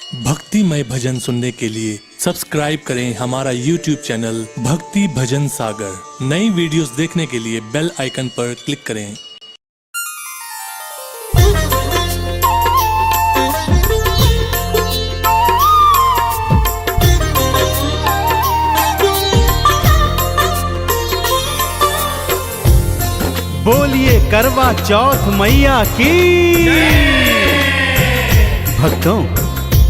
भक्तिमय भजन सुनने के लिए सब्सक्राइब करें हमारा YouTube चैनल भक्ति भजन सागर। नई वीडियोस देखने के लिए बेल आइकन पर क्लिक करें। बोलिए करवा चौथ मैया की। भक्तों,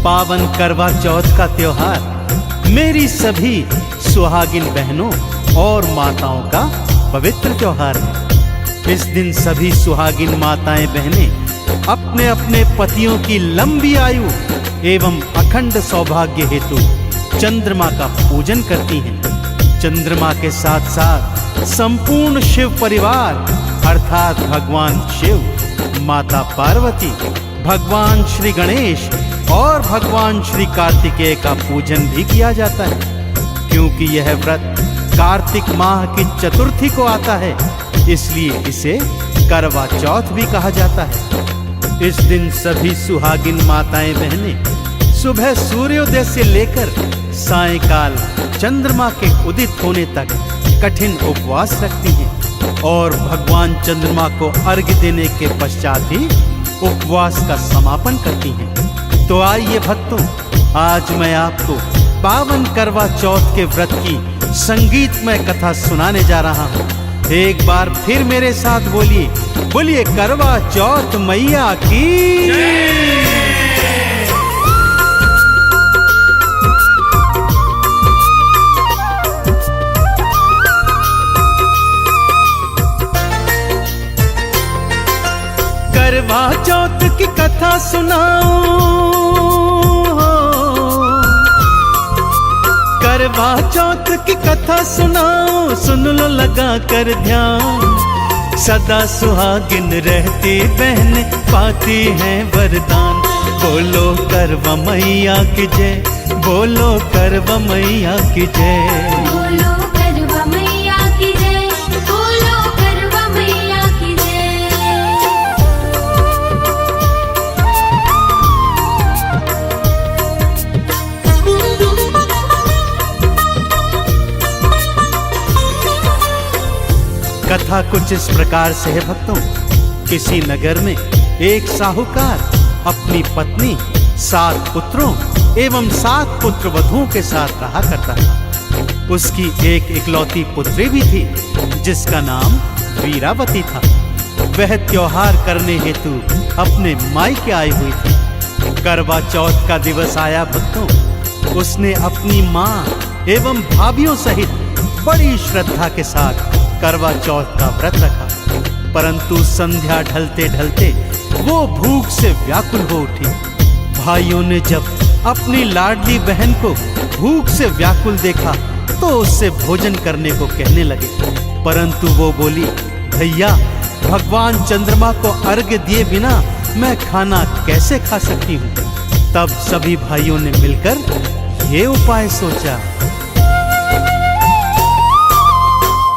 पावन करवा चौथ का त्योहार मेरी सभी सुहागिन बहनों और माताओं का पवित्र त्योहार है। इस दिन सभी सुहागिन माताएं बहनें अपने अपने पतियों की लंबी आयु एवं अखंड सौभाग्य हेतु चंद्रमा का पूजन करती हैं। चंद्रमा के साथ साथ संपूर्ण शिव परिवार अर्थात भगवान शिव, माता पार्वती, भगवान श्री गणेश और भगवान श्री कार्तिकेय का पूजन भी किया जाता है, क्योंकि यह व्रत कार्तिक माह की चतुर्थी को आता है, इसलिए इसे करवा चौथ भी कहा जाता है। इस दिन सभी सुहागिन माताएं बहनें सुबह सूर्योदय से लेकर सायंकाल चंद्रमा के उदित होने तक कठिन उपवास रखती हैं और भगवान चंद्रमा को अर्घ्य देने के पश्चात ही उपवास का समापन करती हैं। तो आइए भक्तों, आज मैं आपको पावन करवा चौथ के व्रत की संगीतमय कथा सुनाने जा रहा हूँ। एक बार फिर मेरे साथ बोलिए, बोलिए करवा चौथ मैया की। करवा चौथ की कथा सुनाओ, करवा चौथ की कथा सुनाओ, सुन लो लगा कर ध्यान। सदा सुहागिन रहती बहन पाती हैं वरदान। बोलो करवा मैया की जय, बोलो करवा मैया की जय। बोलो करवा मैया की जय, बोलो करवा मैया की जय। कथा कुछ इस प्रकार से है भक्तों। किसी नगर में एक साहूकार अपनी पत्नी, 7 पुत्रों एवं 7 पुत्र वधुओं के साथ रहा करता था। उसकी एक इकलौती पुत्री भी थी जिसका नाम वीरावती था। वह त्योहार करने हेतु अपने मायके आई हुई थी। करवा चौथ का दिवस आया भक्तों। उसने अपनी माँ एवं भाभियों सहित बड़ी श्रद्धा के साथ करवा चौथ का व्रत रखा, परंतु संध्या ढलते ढलते वो भूख से व्याकुल हो उठी। भाइयों ने जब अपनी लाडली बहन को भूख से व्याकुल देखा तो उससे भोजन करने को कहने लगे, परंतु वो बोली, भैया भगवान चंद्रमा को अर्घ्य दिए बिना मैं खाना कैसे खा सकती हूँ। तब सभी भाइयों ने मिलकर ये उपाय सोचा।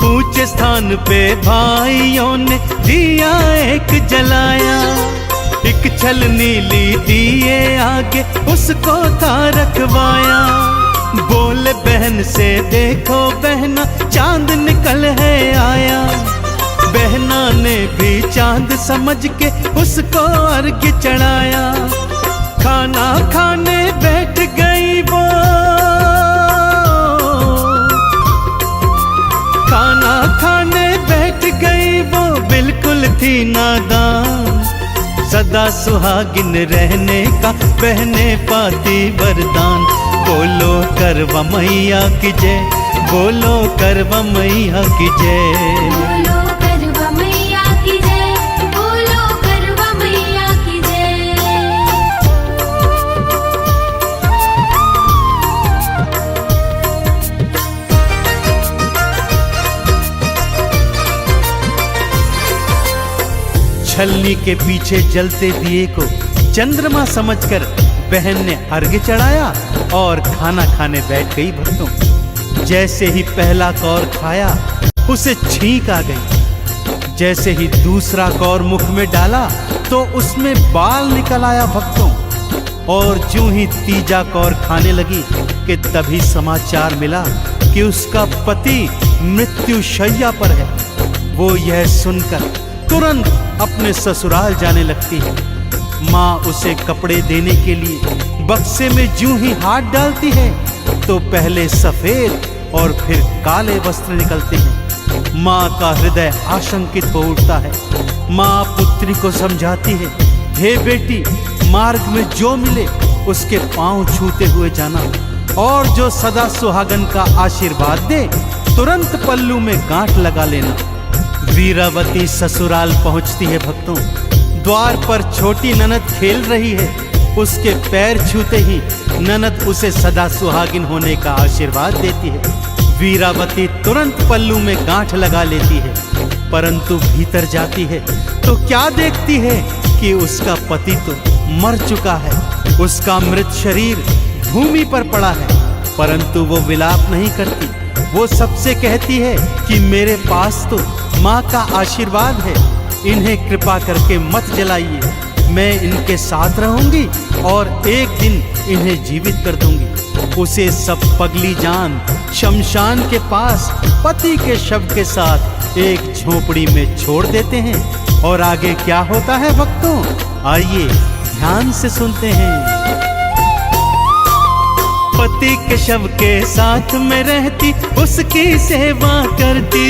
ऊंचे स्थान पे भाइयों ने दिया एक जलाया, एक छलनी ली दिए आगे उसको था रखवाया। बोले बहन से देखो बहना चांद निकल है आया। बहना ने भी चांद समझ के उसको अर्घ्य चढ़ाया। खाना खाने बैठ गई वो, खाना खाने बैठ गई वो बिल्कुल थी नादान। सदा सुहागिन रहने का बहने पाती वरदान। बोलो करवा मैया की जय, बोलो करवा मैया की जय। बोलो करवा मैया की जय, बोलो करवा मैया की जय। छलनी के पीछे जलते दिए को चंद्रमा समझकर बहन ने अर्घ्य चढ़ाया और खाना खाने बैठ गई भक्तों। जैसे ही पहला कौर खाया उसे छींक आ गई। जैसे ही दूसरा कौर मुख में डाला तो उसमें बाल निकल आया भक्तों। और जूं ही तीजा कौर खाने लगी कि तभी समाचार मिला कि उसका पति मृत्यु शैया पर है। वो यह सुनकर तुरंत अपने ससुराल जाने लगती है। माँ उसे कपड़े देने के लिए बक्से में जूं ही हाथ डालती है तो पहले सफेद और फिर काले वस्त्र निकलते हैं। माँ का हृदय आशंकित हो उठता है। माँ पुत्री को समझाती है, हे बेटी, मार्ग में जो मिले उसके पांव छूते हुए जाना, और जो सदा सुहागन का आशीर्वाद दे तुरंत पल्लू में गांठ लगा लेना। वीरावती ससुराल पहुंचती है भक्तों। द्वार पर छोटी ननद खेल रही है। उसके पैर छूते ही ननद उसे सदा सुहागिन होने का आशीर्वाद देती है। वीरावती तुरंत पल्लू में गांठ लगा लेती है, परंतु भीतर जाती है तो क्या देखती है कि उसका पति तो मर चुका है। उसका मृत शरीर भूमि पर पड़ा है, परंतु वो विलाप नहीं करती। वो सबसे कहती है कि मेरे पास तो माँ का आशीर्वाद है, इन्हें कृपा करके मत जलाइए। मैं इनके साथ रहूंगी और एक दिन इन्हें जीवित कर दूंगी। उसे सब पगली जान शमशान के पास पति के शव के साथ एक झोपड़ी में छोड़ देते हैं। और आगे क्या होता है भक्तों, आइए ध्यान से सुनते हैं। पति के शव के साथ में रहती, उसकी सेवा करती,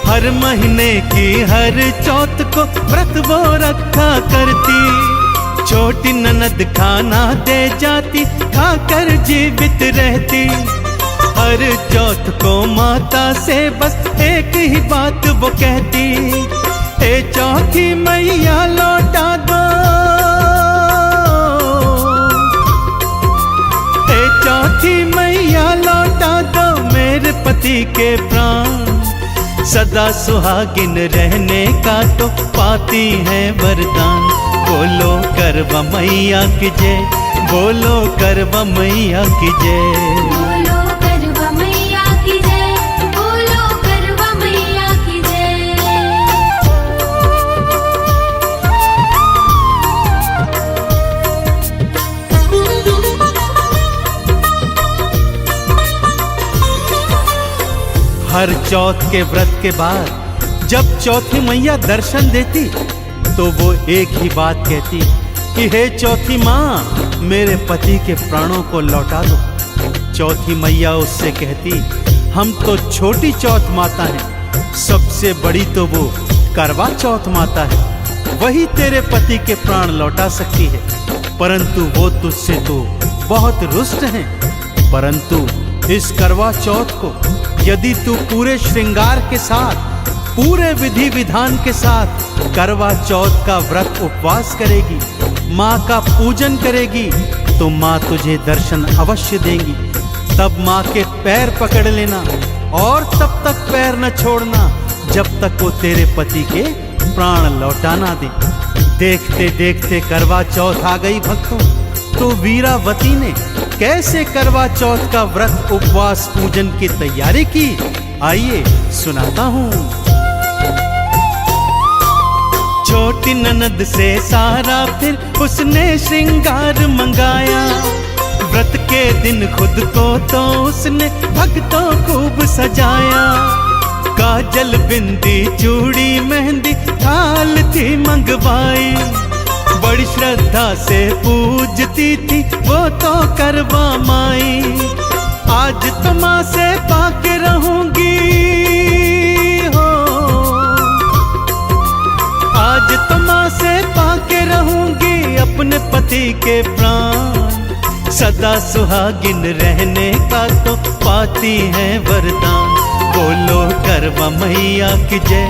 हर महीने की हर चौथ को व्रत वो रखा करती। छोटी ननद खाना दे जाती, खाकर जीवित रहती। हर चौथ को माता से बस एक ही बात वो कहती, ए चौथी मैया लौटा दो, ए चौथी मैया लौटा दो मेरे पति के प्राण। सदा सुहागिन रहने का तो पाती है वरदान। बोलो करवा मैया की जय, बोलो करवा मैया की जय। बोलो करवा मैया की जय, बोलो करवा मैया की जय। हर चौथ के व्रत के बाद जब चौथी मैया दर्शन देती तो वो एक ही बात कहती कि हे चौथी माँ, मेरे पति के प्राणों को लौटा दो। चौथी मैया उससे कहती, हम तो छोटी चौथ माता हैं, सबसे बड़ी तो वो करवा चौथ माता है, वही तेरे पति के प्राण लौटा सकती है। परंतु वो तुझसे तो बहुत रुष्ट हैं। परंतु इस करवा चौथ को यदि तू पूरे श्रृंगार के साथ, पूरे विधि विधान के साथ करवा चौथ का व्रत उपवास करेगी, माँ का पूजन करेगी, तो माँ तुझे दर्शन अवश्य देंगी। तब माँ के पैर पकड़ लेना और तब तक पैर न छोड़ना जब तक वो तेरे पति के प्राण लौटाना दे। देखते देखते करवा चौथ आ गई भक्तों। तो वीरावती ने कैसे करवा चौथ का व्रत उपवास पूजन की तैयारी की, आइए सुनाता हूँ। छोटी ननद से सारा फिर उसने श्रृंगार मंगाया। व्रत के दिन खुद को तो उसने भक्तों खूब सजाया। काजल बिंदी चूड़ी मेहंदी थाल थी मंगवाई। बड़ी श्रद्धा से पूजती थी वो तो करवा माई। आज तो माँ से पाके रहूंगी हो, आज तो माँ से पाके रहूंगी अपने पति के प्राण। सदा सुहागिन रहने का तो पाती है वरदान। बोलो करवा मैया की जय,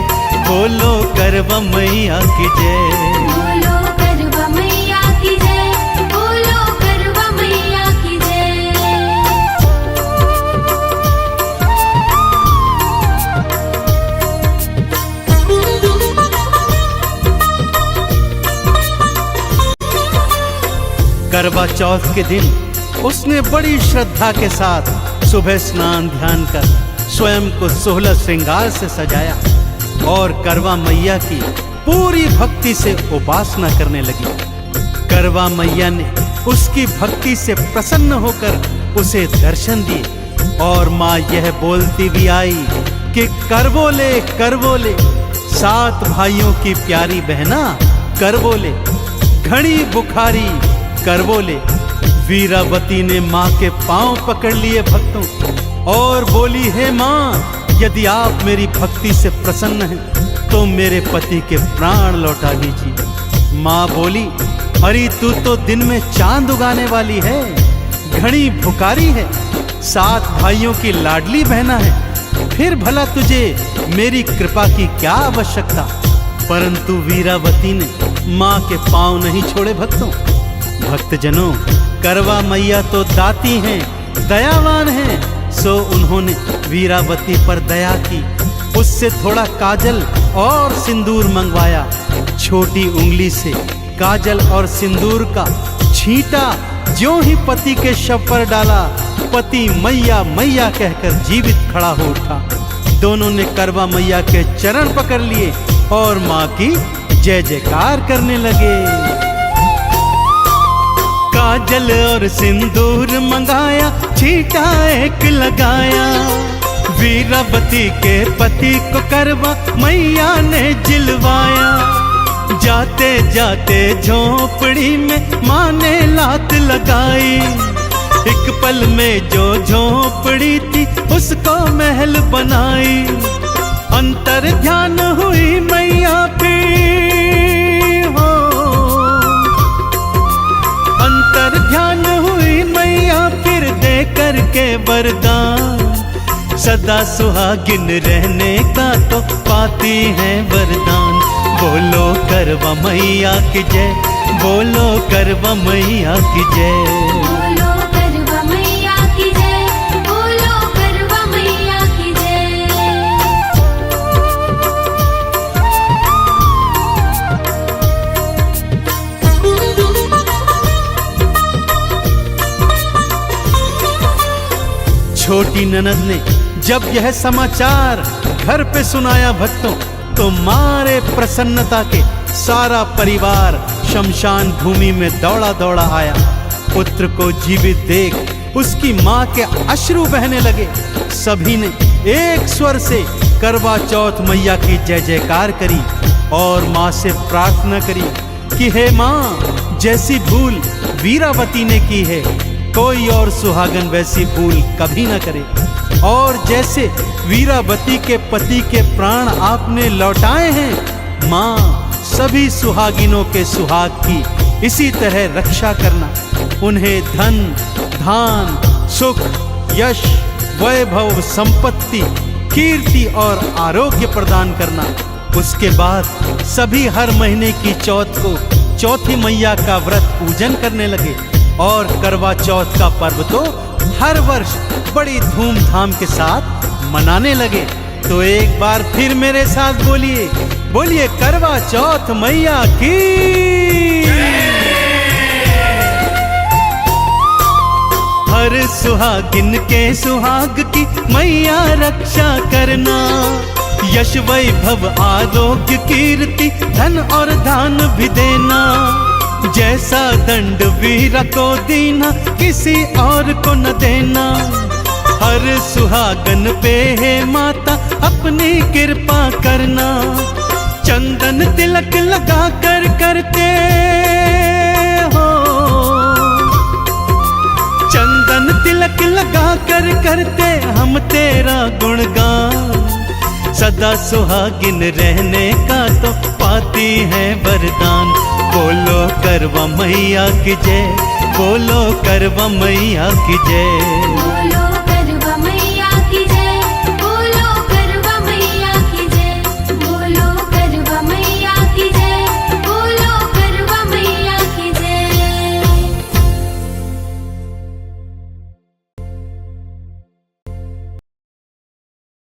बोलो करवा मैया की जय। बोलो करवा मैया की जय, बोलो करवा मैया की जय। करवा चौथ के दिन उसने बड़ी श्रद्धा के साथ सुबह स्नान ध्यान कर स्वयं को 16 श्रृंगार से सजाया और करवा मैया की पूरी भक्ति से उपासना करने लगी। करवा मैया ने उसकी भक्ति से प्रसन्न होकर उसे दर्शन दिए और माँ यह बोलती भी आई कि करवोले करवोले, 7 भाइयों की प्यारी बहना करवोले, घड़ी बुखारी करवोले। वीरावती ने माँ के पांव पकड़ लिए भक्तों और बोली, हे माँ, यदि आप मेरी भक्ति से प्रसन्न हैं तो मेरे पति के प्राण लौटा दीजिए। माँ बोली, अरे तू तो दिन में चांद उगाने वाली है, घड़ी भुकारी है, 7 भाइयों की लाडली बहना है, फिर भला तुझे मेरी कृपा की क्या आवश्यकता। परंतु वीरावती ने माँ के पांव नहीं छोड़े भक्तों। भक्तजनों, करवा मैया तो दाती हैं, दयावान हैं, सो उन्होंने वीरावती पर दया की, उससे थोड़ा काजल और सिंदूर मंगवाया। छोटी उंगली से काजल और सिंदूर का छींटा ज्यों ही पति के शव पर डाला, पति मैया मैया कहकर जीवित खड़ा हो उठा। दोनों ने करवा मैया के चरण पकड़ लिए और माँ की जय जयकार करने लगे। काजल और सिंदूर मंगाया, छींटा एक लगाया, वीरावती के पति को करवा मैया ने जिलवाया। जाते जाते झोपड़ी में माँ ने लात लगाई, एक पल में जो झोपड़ी थी उसको महल बनाई। अंतर ध्यान हुई मैया फिर हो, अंतर ध्यान हुई मैया फिर दे करके वरदान। सदा सुहागिन रहने का तो पाती है वरदान। बोलो करवा मैया की जय, बोलो करवा मैया की जय। बोलो करवा मैया की जय, बोलो करवा मैया की जय। छोटी ननद ने जब यह समाचार घर पे सुनाया भक्तों, तो मारे प्रसन्नता के सारा परिवार शमशान भूमि में दौड़ा दौड़ा आया। पुत्र को जीवित देख उसकी माँ के अश्रु बहने लगे। सभी ने एक स्वर से करवा चौथ मैया की जय जयकार करी और माँ से प्रार्थना करी कि हे माँ, जैसी भूल वीरावती ने की है कोई और सुहागन वैसी भूल कभी न करे, और जैसे वीरावती के पति के प्राण आपने लौटाए हैं, माँ सभी सुहागिनों के सुहाग की इसी तरह रक्षा करना। उन्हें धन धान सुख यश वैभव संपत्ति कीर्ति और आरोग्य प्रदान करना। उसके बाद सभी हर महीने की चौथ को चौथी मैया का व्रत पूजन करने लगे और करवा चौथ का पर्व तो हर वर्ष बड़ी धूमधाम के साथ मनाने लगे। तो एक बार फिर मेरे साथ बोलिए, बोलिए करवा चौथ मैया की। हर सुहागिन के सुहाग की मैया रक्षा करना, यश वैभव आरोग्य कीर्ति धन और दान भी देना। जैसा दंड वीरा को दीना किसी और को न देना। हर सुहागन पे है माता अपनी कृपा करना। चंदन तिलक लगा कर करते हो, चंदन तिलक लगा कर करते हम तेरा गुणगान। सदा सुहागिन रहने का तो पाती है वरदान। बोलो करवा मैया की जय, बोलो करवा मैया की जय।